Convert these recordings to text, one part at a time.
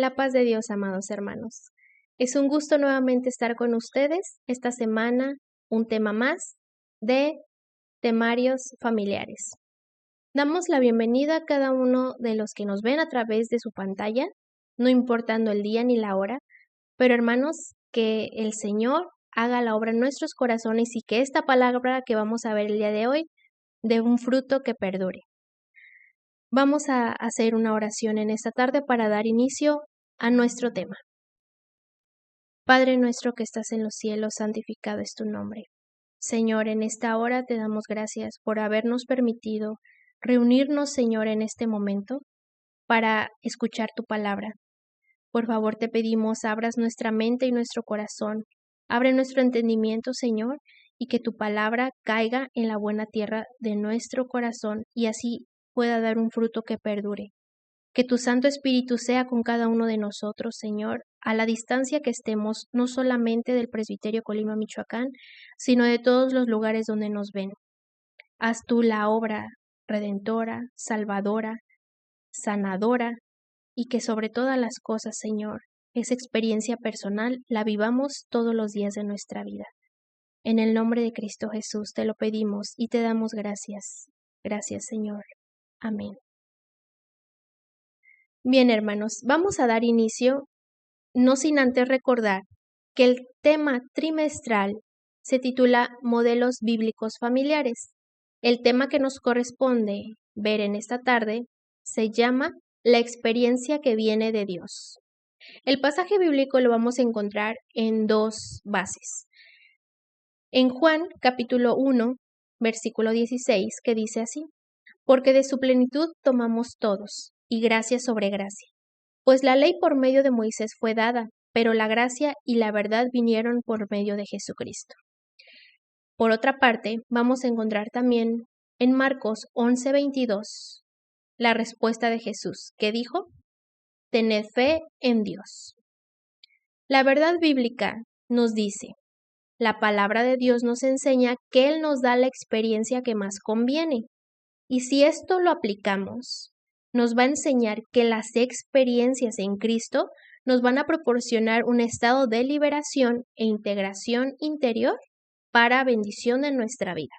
La paz de Dios, amados hermanos. Es un gusto nuevamente estar con ustedes esta semana, un tema más de temarios familiares. Damos la bienvenida a cada uno de los que nos ven a través de su pantalla, no importando el día ni la hora, pero hermanos, que el Señor haga la obra en nuestros corazones y que esta palabra que vamos a ver el día de hoy dé un fruto que perdure. Vamos a hacer una oración en esta tarde para dar inicio a nuestro tema. Padre nuestro que estás en los cielos, santificado es tu nombre. Señor, en esta hora te damos gracias por habernos permitido reunirnos, Señor, en este momento para escuchar tu palabra. Por favor, te pedimos, abras nuestra mente y nuestro corazón, abre nuestro entendimiento, Señor, y que tu palabra caiga en la buena tierra de nuestro corazón y así pueda dar un fruto que perdure. Que tu Santo Espíritu sea con cada uno de nosotros, Señor, a la distancia que estemos, no solamente del Presbiterio Colima, Michoacán, sino de todos los lugares donde nos ven. Haz tú la obra redentora, salvadora, sanadora, y que sobre todas las cosas, Señor, esa experiencia personal la vivamos todos los días de nuestra vida. En el nombre de Cristo Jesús te lo pedimos y te damos gracias. Gracias, Señor. Amén. Bien, hermanos, vamos a dar inicio, no sin antes recordar que el tema trimestral se titula Modelos Bíblicos Familiares. El tema que nos corresponde ver en esta tarde se llama La experiencia que viene de Dios. El pasaje bíblico lo vamos a encontrar en dos bases. En Juan capítulo 1, versículo 16, que dice así: Porque de su plenitud tomamos todos, y gracia sobre gracia. Pues la ley por medio de Moisés fue dada, pero la gracia y la verdad vinieron por medio de Jesucristo. Por otra parte, vamos a encontrar también en Marcos 11:22 la respuesta de Jesús, que dijo: Tened fe en Dios. La verdad bíblica nos dice, la palabra de Dios nos enseña que Él nos da la experiencia que más conviene. Y si esto lo aplicamos, nos va a enseñar que las experiencias en Cristo nos van a proporcionar un estado de liberación e integración interior para bendición de nuestra vida.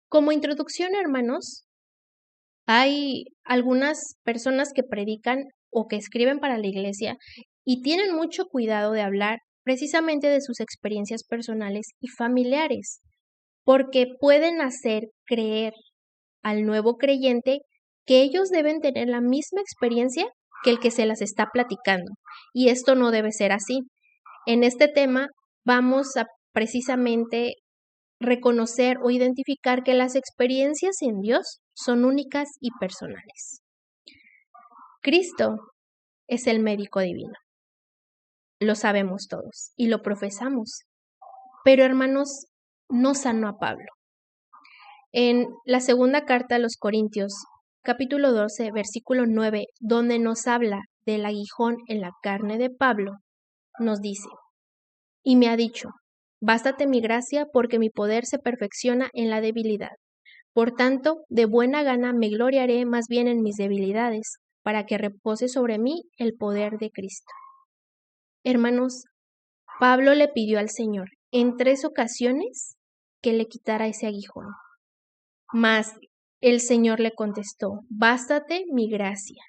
Como introducción, hermanos, hay algunas personas que predican o que escriben para la iglesia y tienen mucho cuidado de hablar precisamente de sus experiencias personales y familiares, porque pueden hacer creer al nuevo creyente que ellos deben tener la misma experiencia que el que se las está platicando. Y esto no debe ser así. En este tema vamos a precisamente reconocer o identificar que las experiencias en Dios son únicas y personales. Cristo es el médico divino. Lo sabemos todos y lo profesamos. Pero hermanos, no sanó a Pablo. En la segunda carta a los Corintios, capítulo 12, versículo 9, donde nos habla del aguijón en la carne de Pablo, nos dice: Y me ha dicho, bástate mi gracia porque mi poder se perfecciona en la debilidad. Por tanto, de buena gana me gloriaré más bien en mis debilidades, para que repose sobre mí el poder de Cristo. Hermanos, Pablo le pidió al Señor en 3 ocasiones que le quitara ese aguijón. Mas el Señor le contestó: bástate mi gracia.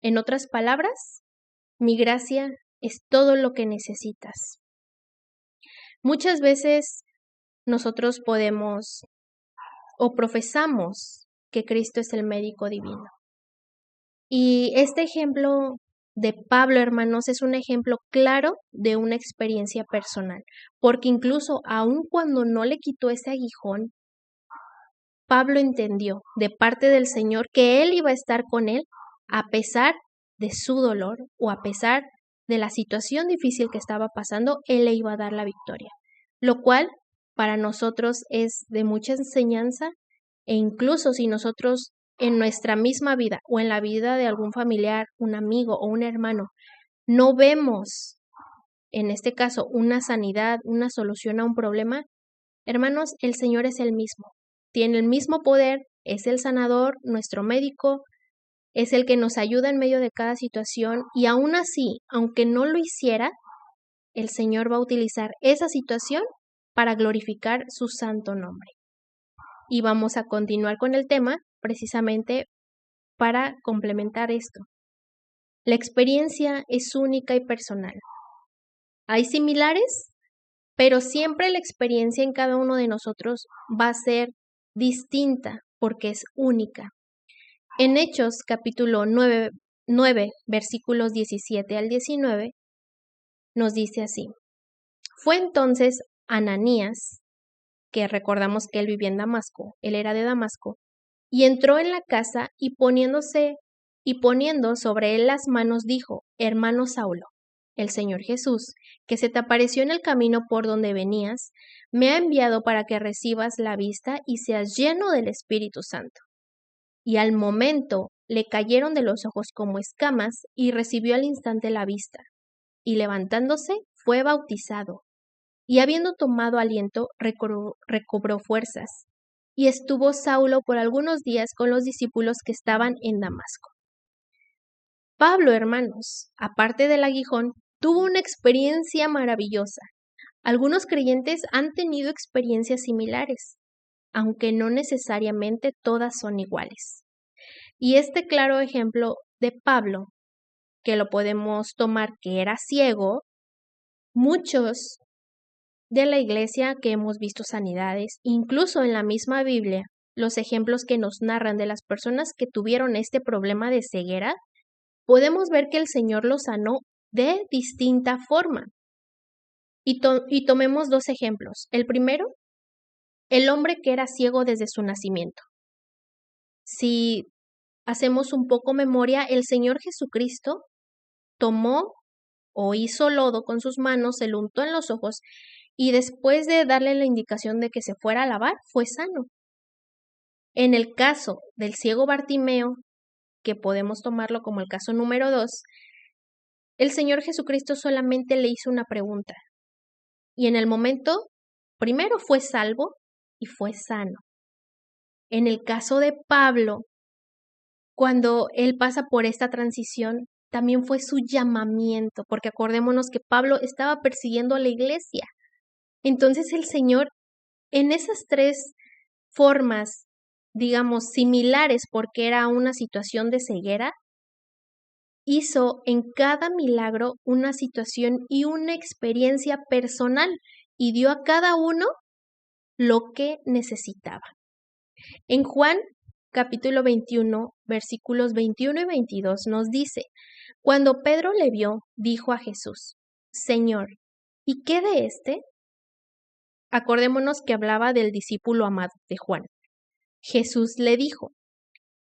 En otras palabras, mi gracia es todo lo que necesitas. Muchas veces nosotros podemos o profesamos que Cristo es el médico divino. Y este ejemplo de Pablo, hermanos, es un ejemplo claro de una experiencia personal, porque incluso aun cuando no le quitó ese aguijón, Pablo entendió de parte del Señor que Él iba a estar con él a pesar de su dolor o a pesar de la situación difícil que estaba pasando, Él le iba a dar la victoria, lo cual para nosotros es de mucha enseñanza, e incluso si nosotros en nuestra misma vida o en la vida de algún familiar, un amigo o un hermano, no vemos, en este caso, una sanidad, una solución a un problema, hermanos, el Señor es el mismo. Tiene el mismo poder, es el sanador, nuestro médico, es el que nos ayuda en medio de cada situación y aún así, aunque no lo hiciera, el Señor va a utilizar esa situación para glorificar su santo nombre. Y vamos a continuar con el tema precisamente para complementar esto. La experiencia es única y personal. Hay similares, pero siempre la experiencia en cada uno de nosotros va a ser distinta porque es única. En Hechos capítulo 9, versículos 17 al 19, nos dice así: Fue entonces Ananías, que recordamos que él vivía en Damasco, él era de Damasco, y entró en la casa y poniendo sobre él las manos dijo: Hermano Saulo, el Señor Jesús, que se te apareció en el camino por donde venías, me ha enviado para que recibas la vista y seas lleno del Espíritu Santo. Y al momento le cayeron de los ojos como escamas y recibió al instante la vista. Y levantándose fue bautizado. Y habiendo tomado aliento, recobró fuerzas. Y estuvo Saulo por algunos días con los discípulos que estaban en Damasco. Pablo, hermanos, aparte del aguijón, tuvo una experiencia maravillosa. Algunos creyentes han tenido experiencias similares, aunque no necesariamente todas son iguales. Y este claro ejemplo de Pablo, que lo podemos tomar que era ciego, muchos de la iglesia que hemos visto sanidades, incluso en la misma Biblia, los ejemplos que nos narran de las personas que tuvieron este problema de ceguera, podemos ver que el Señor los sanó de distinta forma. Y tomemos dos ejemplos. El primero, el hombre que era ciego desde su nacimiento. Si hacemos un poco memoria, el Señor Jesucristo tomó o hizo lodo con sus manos, se lo untó en los ojos y después de darle la indicación de que se fuera a lavar, fue sano. En el caso del ciego Bartimeo, que podemos tomarlo como el caso número 2, el Señor Jesucristo solamente le hizo una pregunta y en el momento, primero fue salvo y fue sano. En el caso de Pablo, cuando él pasa por esta transición, también fue su llamamiento, porque acordémonos que Pablo estaba persiguiendo a la iglesia. Entonces el Señor, en esas tres formas, digamos, similares, porque era una situación de ceguera, hizo en cada milagro una situación y una experiencia personal y dio a cada uno lo que necesitaba. En Juan capítulo 21, versículos 21 y 22 nos dice: Cuando Pedro le vio, dijo a Jesús: Señor, ¿y qué de éste? Acordémonos que hablaba del discípulo amado de Juan. Jesús le dijo: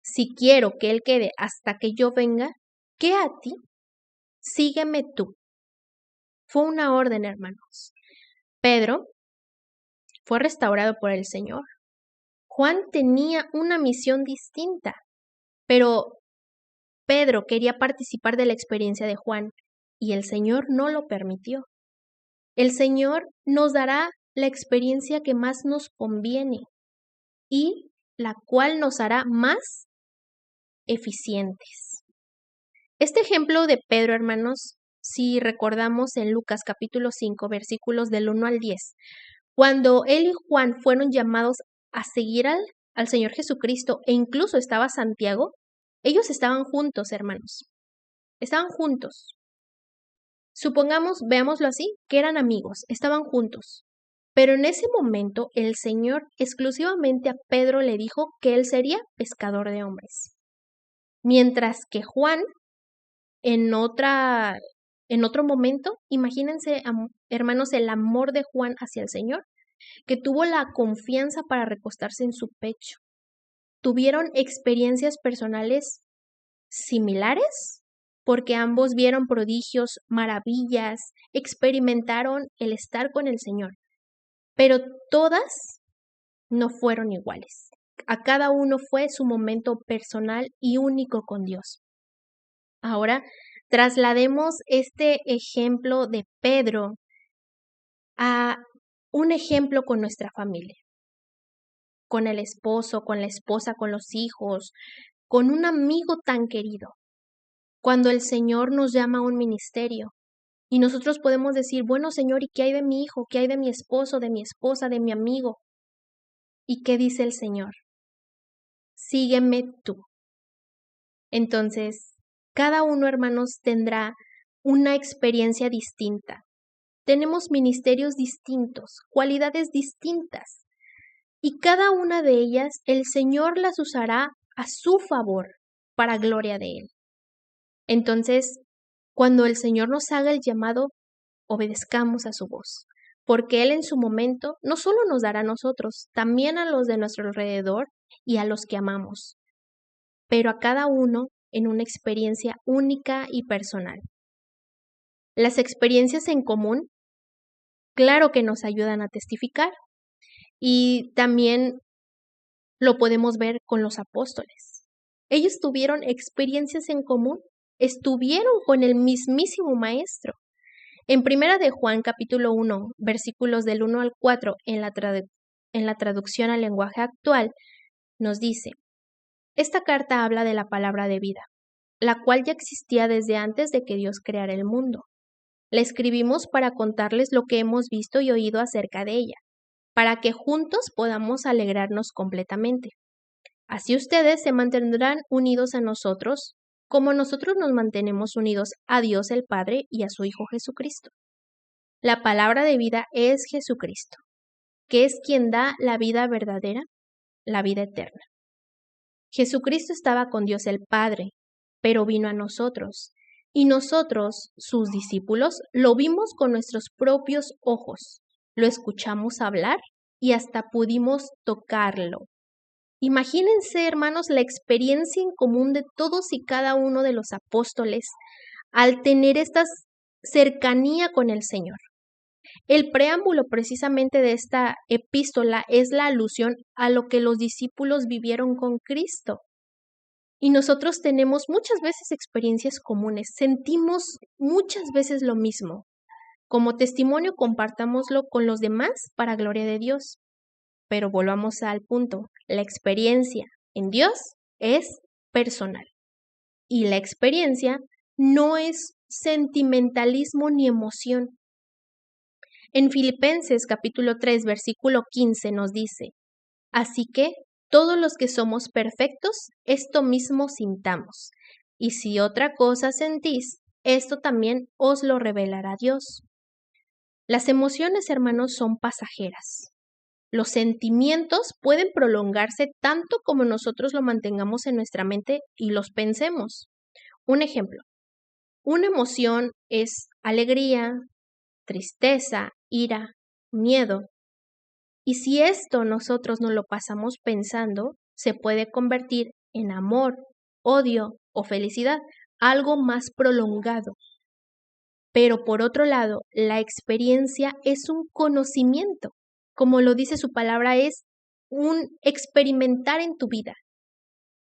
Si quiero que él quede hasta que yo venga, ¿qué a ti? Sígueme tú. Fue una orden, hermanos. Pedro fue restaurado por el Señor. Juan tenía una misión distinta, pero Pedro quería participar de la experiencia de Juan y el Señor no lo permitió. El Señor nos dará la experiencia que más nos conviene y la cual nos hará más eficientes. Este ejemplo de Pedro, hermanos, si recordamos en Lucas capítulo 5, versículos del 1 al 10, cuando él y Juan fueron llamados a seguir al Señor Jesucristo e incluso estaba Santiago, ellos estaban juntos, hermanos. Estaban juntos. Supongamos, veámoslo así, que eran amigos, estaban juntos. Pero en ese momento el Señor exclusivamente a Pedro le dijo que él sería pescador de hombres. Mientras que Juan, en otro momento, imagínense, hermanos, el amor de Juan hacia el Señor, que tuvo la confianza para recostarse en su pecho. Tuvieron experiencias personales similares, porque ambos vieron prodigios, maravillas, experimentaron el estar con el Señor, pero todas no fueron iguales. A cada uno fue su momento personal y único con Dios. Ahora, traslademos este ejemplo de Pedro a un ejemplo con nuestra familia, con el esposo, con la esposa, con los hijos, con un amigo tan querido. Cuando el Señor nos llama a un ministerio y nosotros podemos decir, bueno, Señor, ¿y qué hay de mi hijo? ¿Qué hay de mi esposo, de mi esposa, de mi amigo? ¿Y qué dice el Señor? Sígueme tú. Entonces, cada uno, hermanos, tendrá una experiencia distinta. Tenemos ministerios distintos, cualidades distintas, y cada una de ellas el Señor las usará a su favor, para gloria de Él. Entonces, cuando el Señor nos haga el llamado, obedezcamos a su voz, porque Él en su momento no solo nos dará a nosotros, también a los de nuestro alrededor y a los que amamos, pero a cada uno en una experiencia única y personal. Las experiencias en común, claro que nos ayudan a testificar, y también lo podemos ver con los apóstoles. Ellos tuvieron experiencias en común, estuvieron con el mismísimo Maestro. En Primera de Juan, capítulo 1, versículos del 1 al 4, en la traducción al lenguaje actual, nos dice: esta carta habla de la palabra de vida, la cual ya existía desde antes de que Dios creara el mundo. La escribimos para contarles lo que hemos visto y oído acerca de ella, para que juntos podamos alegrarnos completamente. Así ustedes se mantendrán unidos a nosotros, como nosotros nos mantenemos unidos a Dios el Padre y a su Hijo Jesucristo. La palabra de vida es Jesucristo, que es quien da la vida verdadera, la vida eterna. Jesucristo estaba con Dios el Padre, pero vino a nosotros, y nosotros, sus discípulos, lo vimos con nuestros propios ojos, lo escuchamos hablar y hasta pudimos tocarlo. Imagínense, hermanos, la experiencia en común de todos y cada uno de los apóstoles al tener esta cercanía con el Señor. El preámbulo precisamente de esta epístola es la alusión a lo que los discípulos vivieron con Cristo. Y nosotros tenemos muchas veces experiencias comunes, sentimos muchas veces lo mismo. Como testimonio, compartámoslo con los demás para gloria de Dios. Pero volvamos al punto, la experiencia en Dios es personal. Y la experiencia no es sentimentalismo ni emoción. En Filipenses capítulo 3, versículo 15 nos dice: así que todos los que somos perfectos, esto mismo sintamos. Y si otra cosa sentís, esto también os lo revelará Dios. Las emociones, hermanos, son pasajeras. Los sentimientos pueden prolongarse tanto como nosotros lo mantengamos en nuestra mente y los pensemos. Un ejemplo, una emoción es alegría, tristeza, ira, miedo. Y si esto nosotros no lo pasamos pensando, se puede convertir en amor, odio o felicidad, algo más prolongado. Pero por otro lado, la experiencia es un conocimiento. Como lo dice su palabra, es un experimentar en tu vida.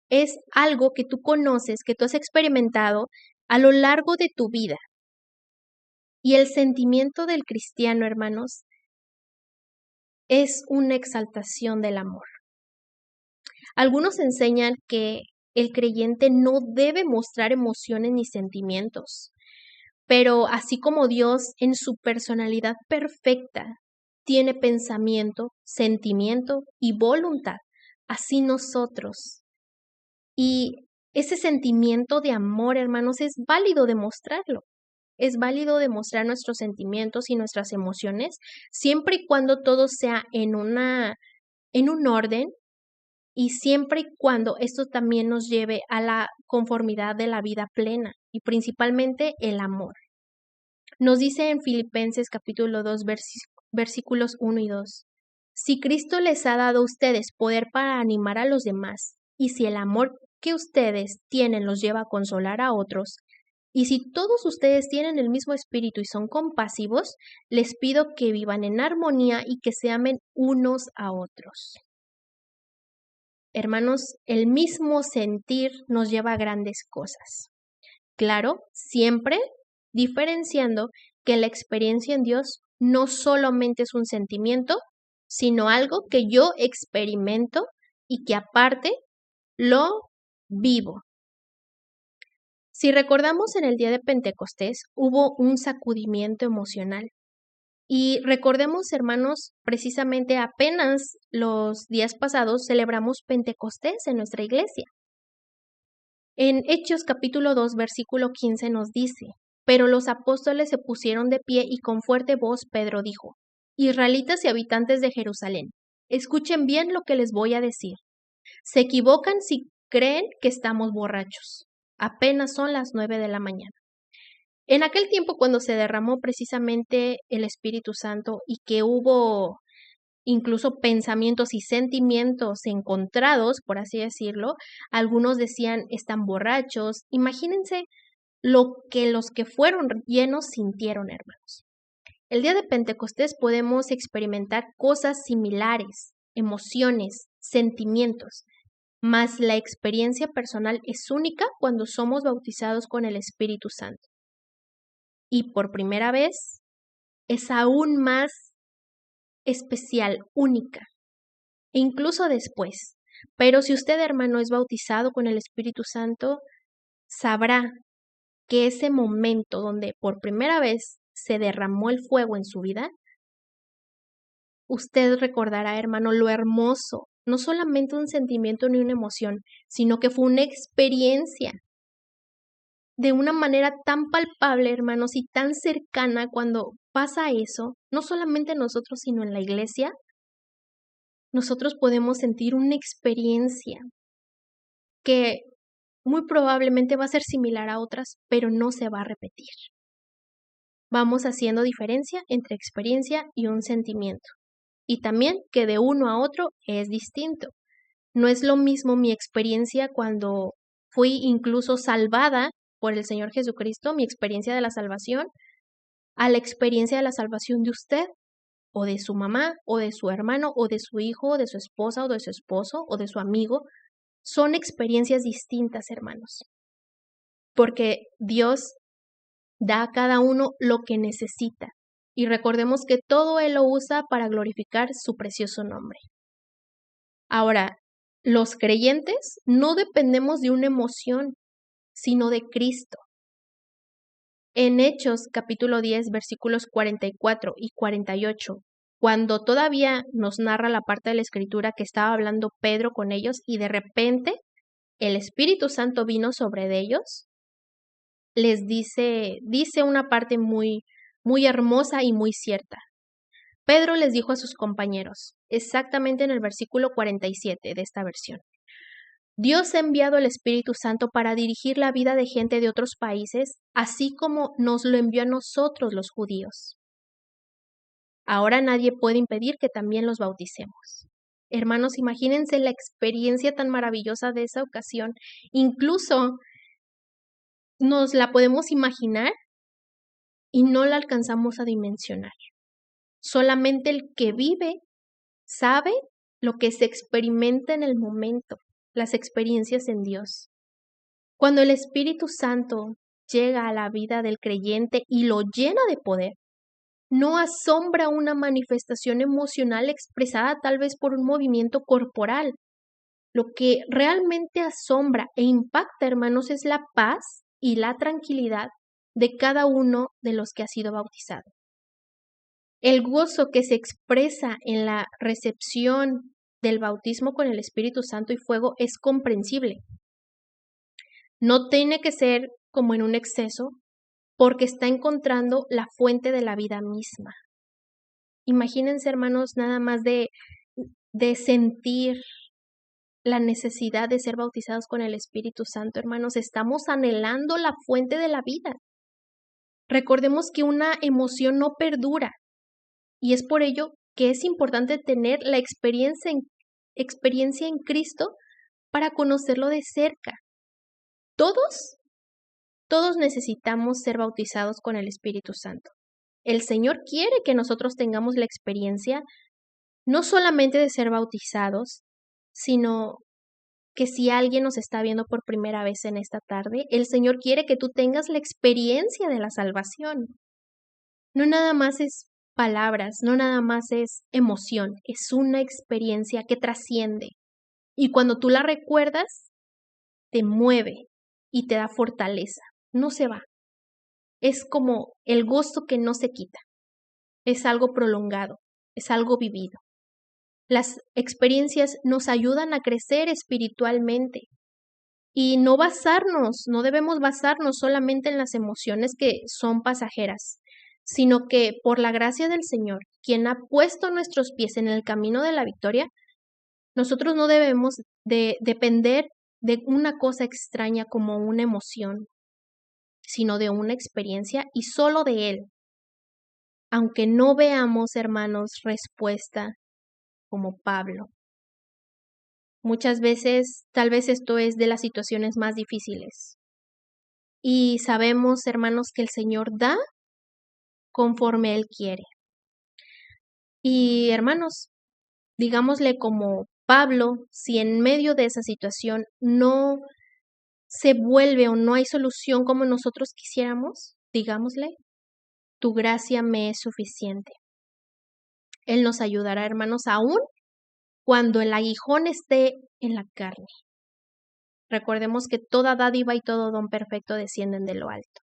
Es algo que tú conoces, que tú has experimentado a lo largo de tu vida. Y el sentimiento del cristiano, hermanos, es una exaltación del amor. Algunos enseñan que el creyente no debe mostrar emociones ni sentimientos, pero así como Dios en su personalidad perfecta tiene pensamiento, sentimiento y voluntad, así nosotros. Y ese sentimiento de amor, hermanos, es válido demostrarlo. Es válido demostrar nuestros sentimientos y nuestras emociones, siempre y cuando todo sea en un orden y siempre y cuando esto también nos lleve a la conformidad de la vida plena y principalmente el amor. Nos dice en Filipenses capítulo 2, versículos 1 y 2: si Cristo les ha dado a ustedes poder para animar a los demás, y si el amor que ustedes tienen los lleva a consolar a otros, y si todos ustedes tienen el mismo espíritu y son compasivos, les pido que vivan en armonía y que se amen unos a otros. Hermanos, el mismo sentir nos lleva a grandes cosas. Claro, siempre diferenciando que la experiencia en Dios no solamente es un sentimiento, sino algo que yo experimento y que aparte lo vivo. Si recordamos, en el día de Pentecostés hubo un sacudimiento emocional. Y recordemos, hermanos, precisamente apenas los días pasados celebramos Pentecostés en nuestra iglesia. En Hechos capítulo 2, versículo 15 nos dice: pero los apóstoles se pusieron de pie y con fuerte voz Pedro dijo: Israelitas y habitantes de Jerusalén, escuchen bien lo que les voy a decir. Se equivocan si creen que estamos borrachos. Apenas son las 9 de la mañana. En aquel tiempo, cuando se derramó precisamente el Espíritu Santo y que hubo incluso pensamientos y sentimientos encontrados, por así decirlo, algunos decían están borrachos. Imagínense lo que los que fueron llenos sintieron, hermanos. El día de Pentecostés podemos experimentar cosas similares, emociones, sentimientos, mas la experiencia personal es única cuando somos bautizados con el Espíritu Santo. Y por primera vez es aún más especial, única, e incluso después. Pero si usted, hermano, es bautizado con el Espíritu Santo, sabrá que ese momento donde por primera vez se derramó el fuego en su vida, usted recordará, hermano, lo hermoso, no solamente un sentimiento ni una emoción, sino que fue una experiencia de una manera tan palpable, hermanos, y tan cercana. Cuando pasa eso, no solamente nosotros, sino en la iglesia, nosotros podemos sentir una experiencia que muy probablemente va a ser similar a otras, pero no se va a repetir. Vamos haciendo diferencia entre experiencia y un sentimiento. Y también que de uno a otro es distinto. No es lo mismo mi experiencia cuando fui incluso salvada por el Señor Jesucristo, mi experiencia de la salvación, a la experiencia de la salvación de usted, o de su mamá, o de su hermano, o de su hijo, o de su esposa, o de su esposo, o de su amigo. Son experiencias distintas, hermanos, porque Dios da a cada uno lo que necesita. Y recordemos que todo Él lo usa para glorificar su precioso nombre. Ahora, los creyentes no dependemos de una emoción, sino de Cristo. En Hechos capítulo 10, versículos 44 y 48, cuando todavía nos narra la parte de la escritura que estaba hablando Pedro con ellos y de repente el Espíritu Santo vino sobre ellos, les dice una parte muy hermosa y muy cierta. Pedro les dijo a sus compañeros, exactamente en el versículo 47 de esta versión: Dios ha enviado el Espíritu Santo para dirigir la vida de gente de otros países, así como nos lo envió a nosotros los judíos. Ahora nadie puede impedir que también los bauticemos. Hermanos, imagínense la experiencia tan maravillosa de esa ocasión. Incluso nos la podemos imaginar y no la alcanzamos a dimensionar. Solamente el que vive sabe lo que se experimenta en el momento, las experiencias en Dios. Cuando el Espíritu Santo llega a la vida del creyente y lo llena de poder, no asombra una manifestación emocional expresada tal vez por un movimiento corporal. Lo que realmente asombra e impacta, hermanos, es la paz y la tranquilidad de cada uno de los que ha sido bautizado. El gozo que se expresa en la recepción del bautismo con el Espíritu Santo y fuego es comprensible. No tiene que ser como en un exceso, porque está encontrando la fuente de la vida misma. Imagínense, hermanos, nada más de sentir la necesidad de ser bautizados con el Espíritu Santo, hermanos. Estamos anhelando la fuente de la vida. Recordemos que una emoción no perdura, y es por ello que es importante tener la experiencia en Cristo para conocerlo de cerca. Todos necesitamos ser bautizados con el Espíritu Santo. El Señor quiere que nosotros tengamos la experiencia no solamente de ser bautizados, sino que si alguien nos está viendo por primera vez en esta tarde, el Señor quiere que tú tengas la experiencia de la salvación. No nada más es palabras, no nada más es emoción, es una experiencia que trasciende. Y cuando tú la recuerdas, te mueve y te da fortaleza. No se va. Es como el gozo que no se quita. Es algo prolongado, es algo vivido. Las experiencias nos ayudan a crecer espiritualmente y no debemos basarnos solamente en las emociones que son pasajeras, sino que por la gracia del Señor, quien ha puesto nuestros pies en el camino de la victoria, nosotros no debemos de depender de una cosa extraña como una emoción, sino de una experiencia y solo de Él. Aunque no veamos, hermanos, respuesta como Pablo. Muchas veces, tal vez esto es de las situaciones más difíciles. Y sabemos, hermanos, que el Señor da conforme Él quiere. Y hermanos, digámosle como Pablo, si en medio de esa situación no se vuelve o no hay solución como nosotros quisiéramos, digámosle, tu gracia me es suficiente. Él nos ayudará, hermanos, aún cuando el aguijón esté en la carne. Recordemos que toda dádiva y todo don perfecto descienden de lo alto.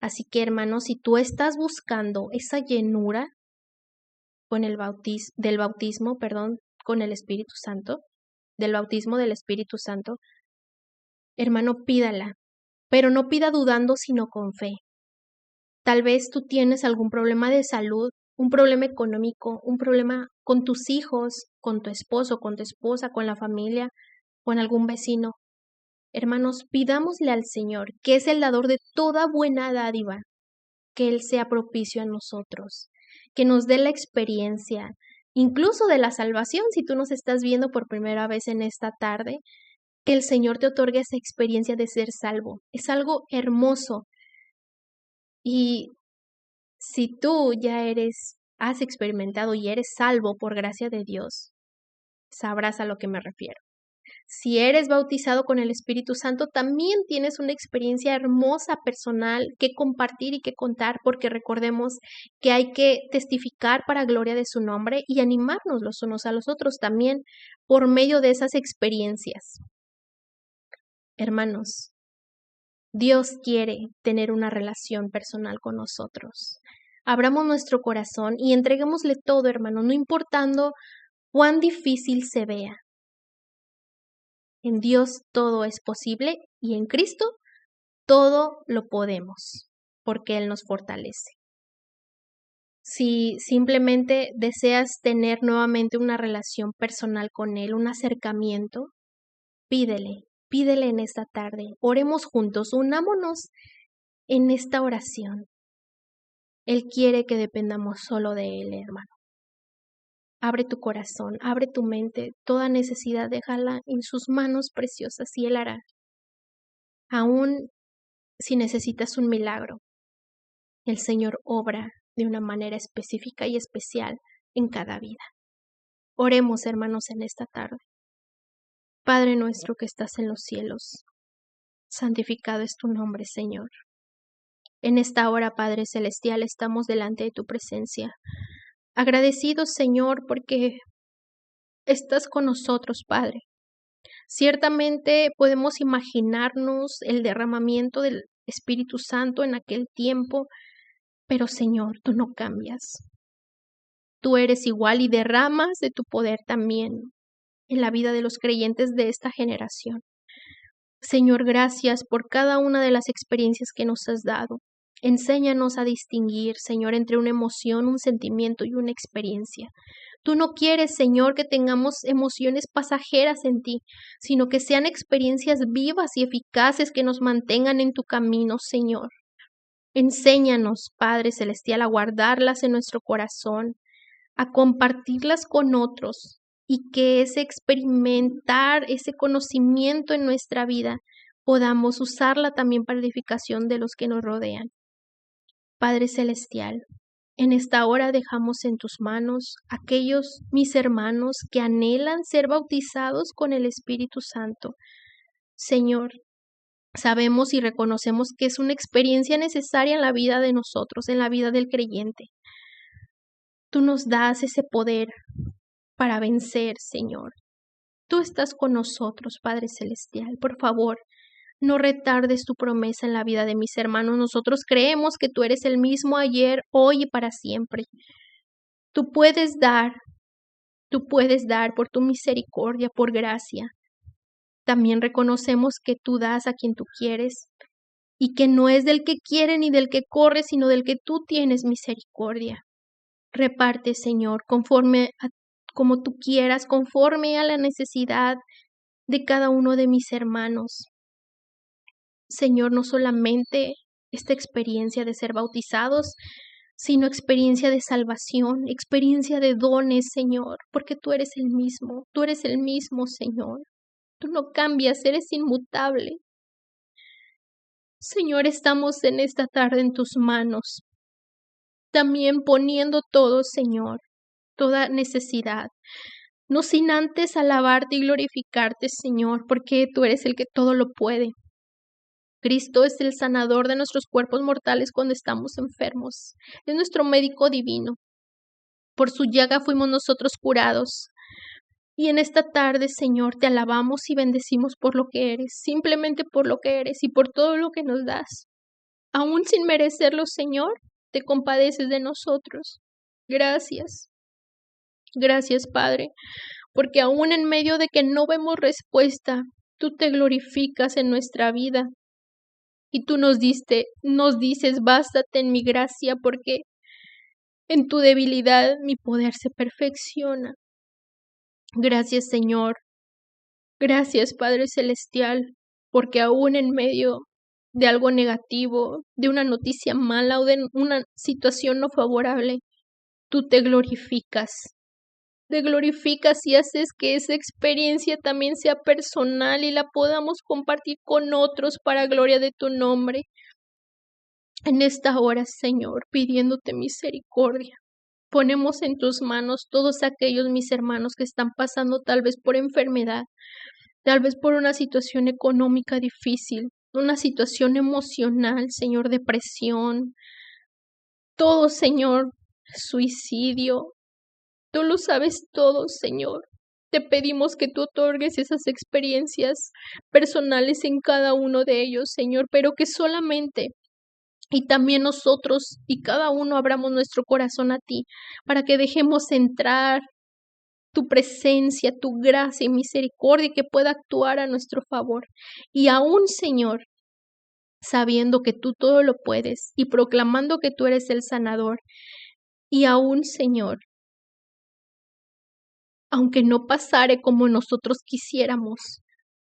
Así que, hermanos, si tú estás buscando esa llenura con el bautismo, con el Espíritu Santo, del bautismo del Espíritu Santo, hermano, pídala, pero no pida dudando, sino con fe. Tal vez tú tienes algún problema de salud, un problema económico, un problema con tus hijos, con tu esposo, con tu esposa, con la familia, con algún vecino. Hermanos, pidámosle al Señor, que es el dador de toda buena dádiva, que Él sea propicio a nosotros, que nos dé la experiencia, incluso de la salvación, si tú nos estás viendo por primera vez en esta tarde, que el Señor te otorgue esa experiencia de ser salvo. Es algo hermoso. Y si tú has experimentado y eres salvo por gracia de Dios, sabrás a lo que me refiero. Si eres bautizado con el Espíritu Santo, también tienes una experiencia hermosa personal que compartir y que contar, porque recordemos que hay que testificar para gloria de su nombre y animarnos los unos a los otros también por medio de esas experiencias. Hermanos, Dios quiere tener una relación personal con nosotros. Abramos nuestro corazón y entreguémosle todo, hermano, no importando cuán difícil se vea. En Dios todo es posible y en Cristo todo lo podemos, porque Él nos fortalece. Si simplemente deseas tener nuevamente una relación personal con Él, un acercamiento, pídele en esta tarde. Oremos juntos, unámonos en esta oración. Él quiere que dependamos solo de Él, hermano. Abre tu corazón, abre tu mente, toda necesidad déjala en sus manos preciosas y Él hará. Aún si necesitas un milagro, el Señor obra de una manera específica y especial en cada vida. Oremos, hermanos, en esta tarde. Padre nuestro que estás en los cielos, santificado es tu nombre, Señor. En esta hora, Padre Celestial, estamos delante de tu presencia. Agradecidos, Señor, porque estás con nosotros, Padre. Ciertamente podemos imaginarnos el derramamiento del Espíritu Santo en aquel tiempo, pero Señor, tú no cambias. Tú eres igual y derramas de tu poder también en la vida de los creyentes de esta generación. Señor, gracias por cada una de las experiencias que nos has dado. Enséñanos a distinguir, Señor, entre una emoción, un sentimiento y una experiencia. Tú no quieres, Señor, que tengamos emociones pasajeras en ti, sino que sean experiencias vivas y eficaces que nos mantengan en tu camino, Señor. Enséñanos, Padre Celestial, a guardarlas en nuestro corazón, a compartirlas con otros y que ese experimentar, ese conocimiento en nuestra vida, podamos usarla también para edificación de los que nos rodean. Padre Celestial, en esta hora dejamos en tus manos aquellos mis hermanos que anhelan ser bautizados con el Espíritu Santo. Señor, sabemos y reconocemos que es una experiencia necesaria en la vida de nosotros, en la vida del creyente. Tú nos das ese poder para vencer, Señor. Tú estás con nosotros, Padre Celestial. Por favor, no retardes tu promesa en la vida de mis hermanos. Nosotros creemos que tú eres el mismo ayer, hoy y para siempre. Tú puedes dar por tu misericordia, por gracia. También reconocemos que tú das a quien tú quieres y que no es del que quiere ni del que corre, sino del que tú tienes misericordia. Reparte, Señor, como tú quieras, conforme a la necesidad de cada uno de mis hermanos. Señor, no solamente esta experiencia de ser bautizados, sino experiencia de salvación, experiencia de dones, Señor, porque tú eres el mismo, Señor. Tú no cambias, eres inmutable. Señor, estamos en esta tarde en tus manos, también poniendo todo, Señor, toda necesidad, no sin antes alabarte y glorificarte, Señor, porque tú eres el que todo lo puede. Cristo es el sanador de nuestros cuerpos mortales cuando estamos enfermos. Es nuestro médico divino. Por su llaga fuimos nosotros curados. Y en esta tarde, Señor, te alabamos y bendecimos por lo que eres, simplemente por lo que eres y por todo lo que nos das. Aún sin merecerlo, Señor, te compadeces de nosotros. Gracias. Gracias, Padre, porque aún en medio de que no vemos respuesta, tú te glorificas en nuestra vida. Y tú nos dices, bástate en mi gracia, porque en tu debilidad mi poder se perfecciona. Gracias, Señor. Gracias, Padre Celestial, porque aún en medio de algo negativo, de una noticia mala o de una situación no favorable, tú te glorificas. Te glorificas y haces que esa experiencia también sea personal y la podamos compartir con otros para gloria de tu nombre. En esta hora, Señor, pidiéndote misericordia, ponemos en tus manos todos aquellos mis hermanos que están pasando tal vez por enfermedad, tal vez por una situación económica difícil, una situación emocional, Señor, depresión, todo, Señor, suicidio. Tú lo sabes todo, Señor. Te pedimos que tú otorgues esas experiencias personales en cada uno de ellos, Señor, pero que solamente y también nosotros y cada uno abramos nuestro corazón a ti, para que dejemos entrar tu presencia, tu gracia y misericordia que pueda actuar a nuestro favor. Y aún, Señor, sabiendo que tú todo lo puedes y proclamando que tú eres el sanador. Y aún, Señor, aunque no pasare como nosotros quisiéramos,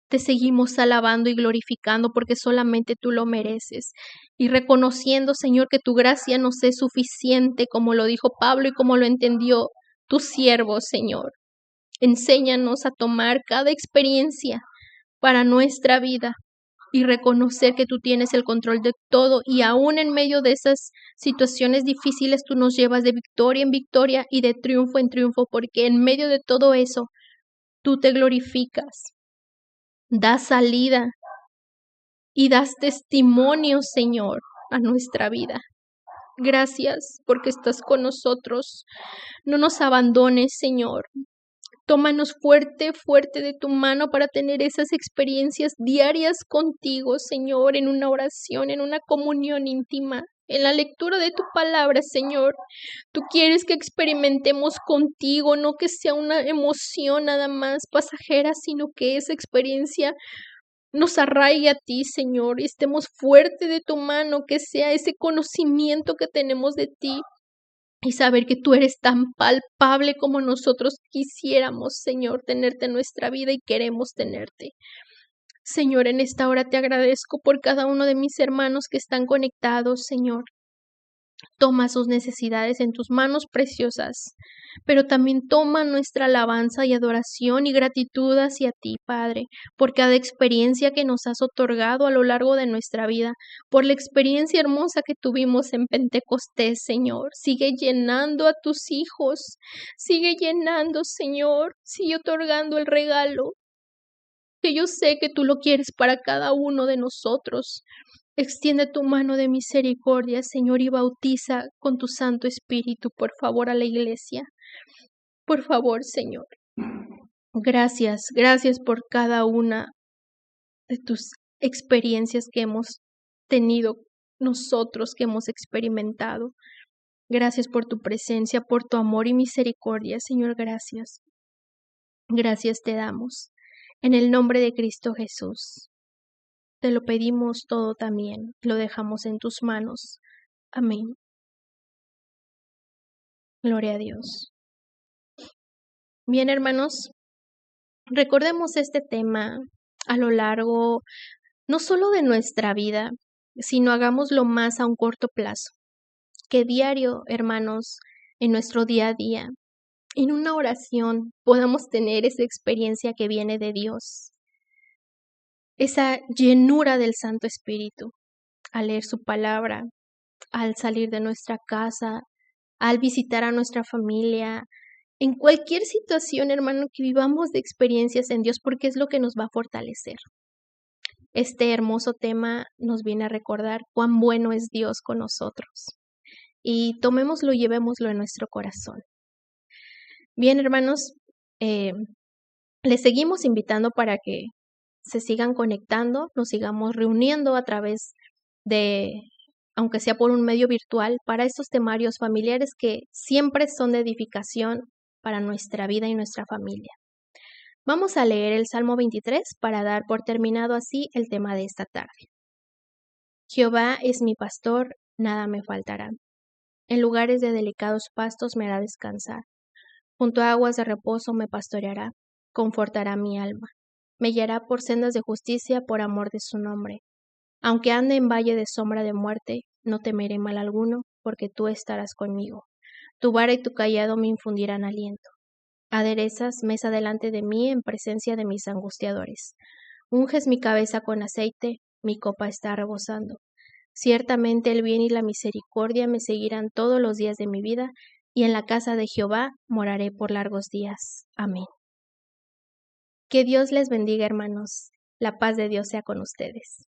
te seguimos alabando y glorificando porque solamente tú lo mereces. Y reconociendo, Señor, que tu gracia nos es suficiente, como lo dijo Pablo y como lo entendió tu siervo, Señor. Enséñanos a tomar cada experiencia para nuestra vida y reconocer que tú tienes el control de todo y aún en medio de esas situaciones difíciles tú nos llevas de victoria en victoria y de triunfo en triunfo, porque en medio de todo eso tú te glorificas. Das salida y das testimonio, Señor, a nuestra vida. Gracias porque estás con nosotros. No nos abandones, Señor. Tómanos fuerte, fuerte de tu mano para tener esas experiencias diarias contigo, Señor, en una oración, en una comunión íntima, en la lectura de tu palabra, Señor. Tú quieres que experimentemos contigo, no que sea una emoción nada más pasajera, sino que esa experiencia nos arraigue a ti, Señor, y estemos fuerte de tu mano, que sea ese conocimiento que tenemos de ti y saber que tú eres tan palpable como nosotros quisiéramos, Señor, tenerte en nuestra vida y queremos tenerte. Señor, en esta hora te agradezco por cada uno de mis hermanos que están conectados, Señor. Toma sus necesidades en tus manos preciosas, pero también toma nuestra alabanza y adoración y gratitud hacia ti, Padre, por cada experiencia que nos has otorgado a lo largo de nuestra vida, por la experiencia hermosa que tuvimos en Pentecostés, Señor. Sigue llenando a tus hijos, sigue llenando, Señor, sigue otorgando el regalo, que yo sé que tú lo quieres para cada uno de nosotros. Extiende tu mano de misericordia, Señor, y bautiza con tu Santo Espíritu, por favor, a la iglesia. Por favor, Señor. Gracias por cada una de tus experiencias que hemos tenido nosotros, que hemos experimentado. Gracias por tu presencia, por tu amor y misericordia, Señor, gracias. Gracias te damos. En el nombre de Cristo Jesús, te lo pedimos todo también, lo dejamos en tus manos. Amén. Gloria a Dios. Bien, hermanos, recordemos este tema a lo largo, no solo de nuestra vida, sino hagámoslo más a un corto plazo. Que diario, hermanos, en nuestro día a día, en una oración, podamos tener esa experiencia que viene de Dios, esa llenura del Santo Espíritu, al leer su palabra, al salir de nuestra casa, al visitar a nuestra familia, en cualquier situación, hermano, que vivamos de experiencias en Dios, porque es lo que nos va a fortalecer. Este hermoso tema nos viene a recordar cuán bueno es Dios con nosotros. Y tomémoslo y llevémoslo en nuestro corazón. Bien, hermanos, les seguimos invitando para que se sigan conectando, nos sigamos reuniendo a través de, aunque sea por un medio virtual, para estos temarios familiares que siempre son de edificación para nuestra vida y nuestra familia. Vamos a leer el Salmo 23 para dar por terminado así el tema de esta tarde. Jehová es mi pastor, nada me faltará. En lugares de delicados pastos me hará descansar. Junto a aguas de reposo me pastoreará, confortará mi alma. Me guiará por sendas de justicia por amor de su nombre. Aunque ande en valle de sombra de muerte, no temeré mal alguno, porque tú estarás conmigo. Tu vara y tu cayado me infundirán aliento. Aderezas mesa delante de mí en presencia de mis angustiadores. Unges mi cabeza con aceite, mi copa está rebosando. Ciertamente el bien y la misericordia me seguirán todos los días de mi vida, y en la casa de Jehová moraré por largos días. Amén. Que Dios les bendiga, hermanos. La paz de Dios sea con ustedes.